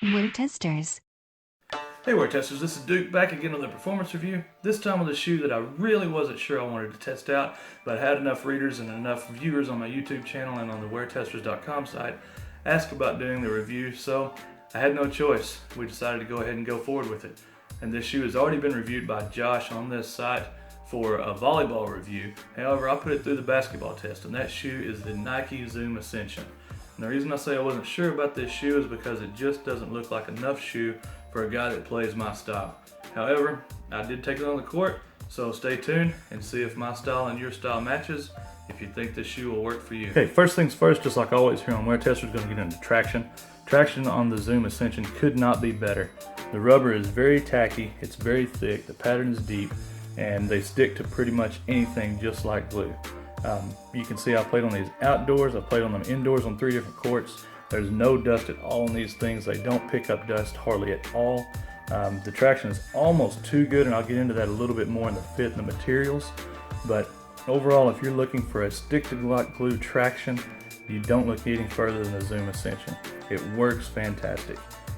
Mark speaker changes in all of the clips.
Speaker 1: We're testers.
Speaker 2: Hey Wear Testers, this is Duke back again with a performance review. This time with a shoe that I really wasn't sure I wanted to test out, but I had enough readers and enough viewers on my YouTube channel and on the weartesters.com site ask about doing the review, so I had no choice. We decided to go ahead and go forward with it. And this shoe has already been reviewed by Josh on this site for a volleyball review. However, I put it through the basketball test, and that shoe is the Nike Zoom Ascension. And the reason I say I wasn't sure about this shoe is because it just doesn't look like enough shoe for a guy that plays my style. However, I did take it on the court, so stay tuned and see if my style and your style matches, if you think this shoe will work for you. Okay, first things first, just like always here on Wear Testers, going to get into traction. Traction on the Zoom Ascension could not be better. The rubber is very tacky, it's very thick, the pattern is deep, and they stick to pretty much anything just like glue. You can see I played on these outdoors, I played on them indoors on 3 different courts. There's no dust at all on these things. They don't pick up dust hardly at all. The traction is almost too good, and I'll get into that a little bit more in the fit and the materials. But overall, if you're looking for a stick-to-glue traction, you don't look any further than the Zoom Ascension. It works fantastic.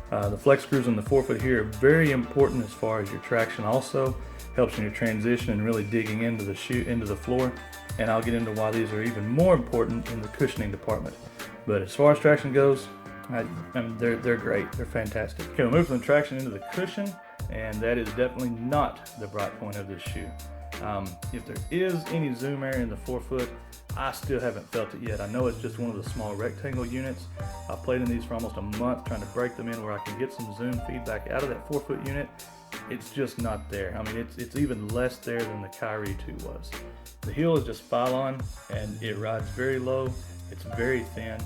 Speaker 2: The flex screws on the forefoot here are very important as far as your traction. Also helps in your transition and really digging into the shoe, into the floor. And I'll get into why these are even more important in the cushioning department. But as far as traction goes, they're great. They're fantastic. Okay, we'll move from the traction into the cushion, and that is definitely not the bright point of this shoe. If there is any zoom area in the forefoot, I still haven't felt it yet. I know it's just one of the small rectangle units. I played in these for almost a month trying to break them in where I can get some zoom feedback out of that forefoot unit. It's just not there. I mean, it's even less there than the Kyrie 2 was. The heel is just file-on, and it rides very low. It's very thin.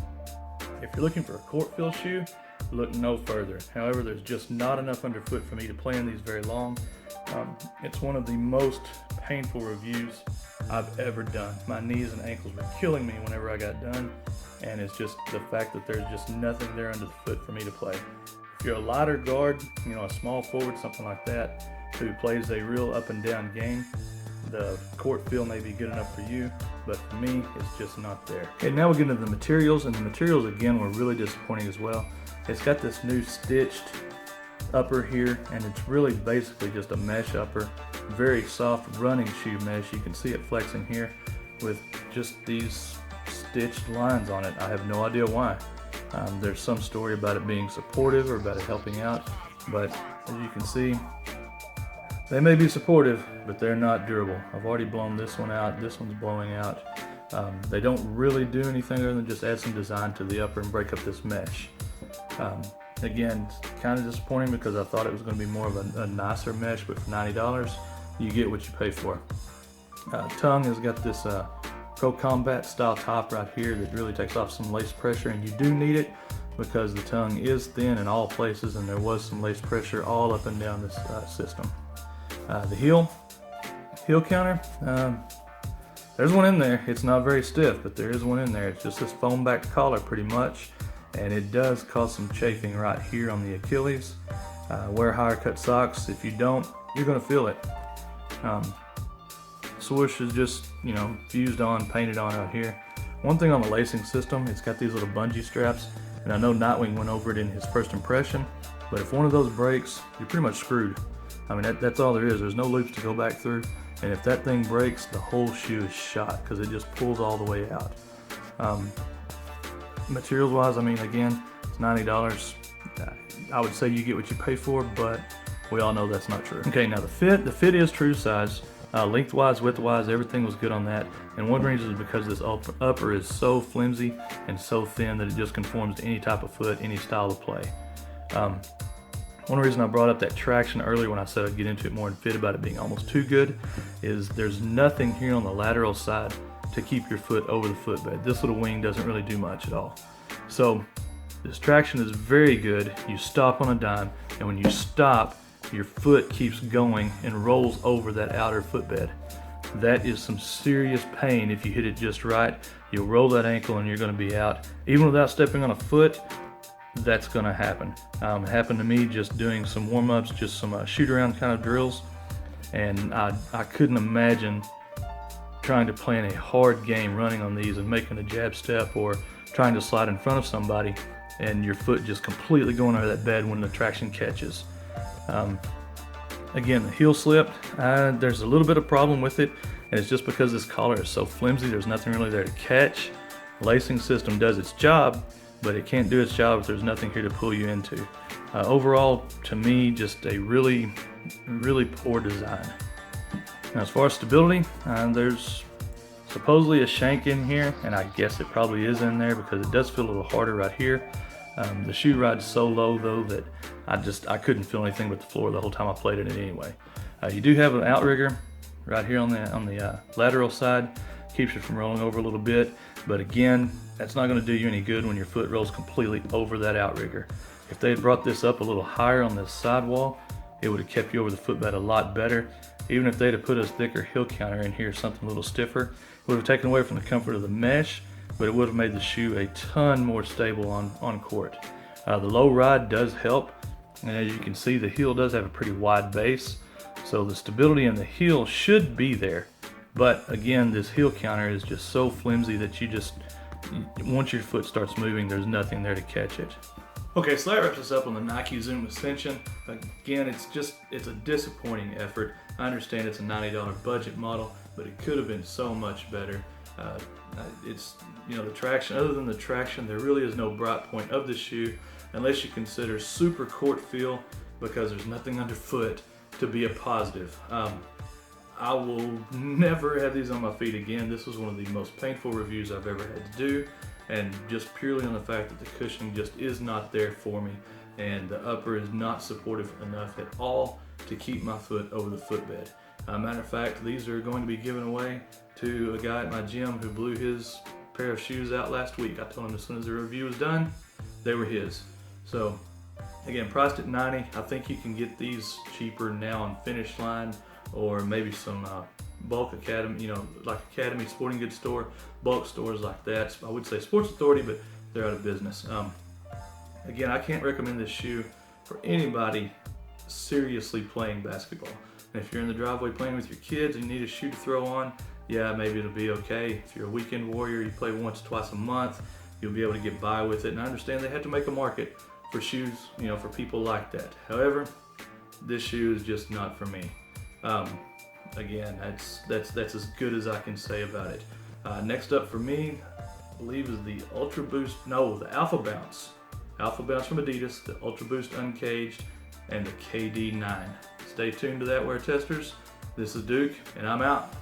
Speaker 2: If you're looking for a court feel shoe, look no further. However, there's just not enough underfoot for me to play in these very long. It's one of the most painful reviews I've ever done. My knees and ankles were killing me whenever I got done, and it's just the fact that there's just nothing there under the foot for me to play. If you're a lighter guard, you know, a small forward, something like that, who plays a real up and down game, the court feel may be good enough for you, but for me, it's just not there. Okay, now we'll get into the materials, and the materials again were really disappointing as well. It's got this new stitched upper here, and it's really basically just a mesh upper, very soft running shoe mesh. You can see it flexing here with just these stitched lines on it. I have no idea why. There's some story about it being supportive or about it helping out, but as you can see, they may be supportive, but they're not durable. I've already blown this one out. This one's blowing out. They don't really do anything other than just add some design to the upper and break up this mesh. Again, it's kind of disappointing because I thought it was going to be more of a nicer mesh, but for $90, you get what you pay for. Tongue has got this Pro Combat style top right here that really takes off some lace pressure, and you do need it because the tongue is thin in all places, and there was some lace pressure all up and down this system. The heel counter, there's one in there. It's not very stiff, but there is one in there. It's just this foam back collar pretty much, and it does cause some chafing right here on the Achilles. Wear higher cut socks. If you don't, you're going to feel it. Swoosh is just, you know, fused on, painted on out here. One thing on the lacing system, it's got these little bungee straps, and I know Nightwing went over it in his first impression, but if one of those breaks, you're pretty much screwed. I mean, that's all there is. There's no loops to go back through, and if that thing breaks, the whole shoe is shot because it just pulls all the way out. Materials wise, I mean, again, it's $90. I would say you get what you pay for, but we all know that's not true. Okay, now the fit is true size. Lengthwise, widthwise, everything was good on that. And one reason is because this upper is so flimsy and so thin that it just conforms to any type of foot, any style of play. One reason I brought up that traction earlier when I said I'd get into it more and fit about it being almost too good is there's nothing here on the lateral side to keep your foot over the footbed. This little wing doesn't really do much at all. So this traction is very good. You stop on a dime, and when you stop, your foot keeps going and rolls over that outer footbed. That is some serious pain if you hit it just right. You'll roll that ankle and you're going to be out. Even without stepping on a foot, that's going to happen. It happened to me just doing some warm-ups, just some shoot-around kind of drills, and I couldn't imagine trying to play in a hard game running on these and making a jab step or trying to slide in front of somebody and your foot just completely going over that bed when the traction catches. Again, the heel slip, there's a little bit of problem with it, and it's just because this collar is so flimsy, there's nothing really there to catch. The lacing system does its job, but it can't do its job if there's nothing here to pull you into. Overall, to me, just a really, really poor design. Now, as far as stability, there's supposedly a shank in here, and I guess it probably is in there because it does feel a little harder right here. The shoe ride's so low though that I couldn't feel anything but the floor the whole time I played in it anyway. You do have an outrigger right here on the lateral side, keeps you from rolling over a little bit, but again, that's not going to do you any good when your foot rolls completely over that outrigger. If they had brought this up a little higher on this sidewall, it would have kept you over the footbed a lot better. Even if they'd have put a thicker heel counter in here, something a little stiffer, it would have taken away from the comfort of the mesh, but it would have made the shoe a ton more stable on court. The low ride does help, and as you can see, the heel does have a pretty wide base, so the stability in the heel should be there. But again, this heel counter is just so flimsy that once your foot starts moving, there's nothing there to catch it. Okay, so that wraps us up on the Nike Zoom Ascension. Again, it's a disappointing effort. I understand it's a $90 budget model, but it could have been so much better. It's, the traction, other than the traction, there really is no bright point of the shoe unless you consider super court feel, because there's nothing underfoot to be a positive. I will never have these on my feet again. This was one of the most painful reviews I've ever had to do, and just purely on the fact that the cushioning just is not there for me, and the upper is not supportive enough at all to keep my foot over the footbed. Matter of fact, these are going to be given away to a guy at my gym who blew his pair of shoes out last week. I told him as soon as the review was done, they were his. So again, priced at $90. I think you can get these cheaper now on Finish Line, or maybe some bulk Academy, like Academy Sporting Goods store, bulk stores like that. I would say Sports Authority, but they're out of business. Again, I can't recommend this shoe for anybody seriously playing basketball. And if you're in the driveway playing with your kids and you need a shoe to throw on, yeah, maybe it'll be okay. If you're a weekend warrior, you play once, twice a month, you'll be able to get by with it. And I understand they have to make a market for shoes, for people like that. However, this shoe is just not for me. Again, that's as good as I can say about it. Next up for me, I believe, is the the Alpha Bounce. Alpha Bounce from Adidas, the Ultra Boost Uncaged, and the KD9. Stay tuned to that, Wear Testers. This is Duke, and I'm out.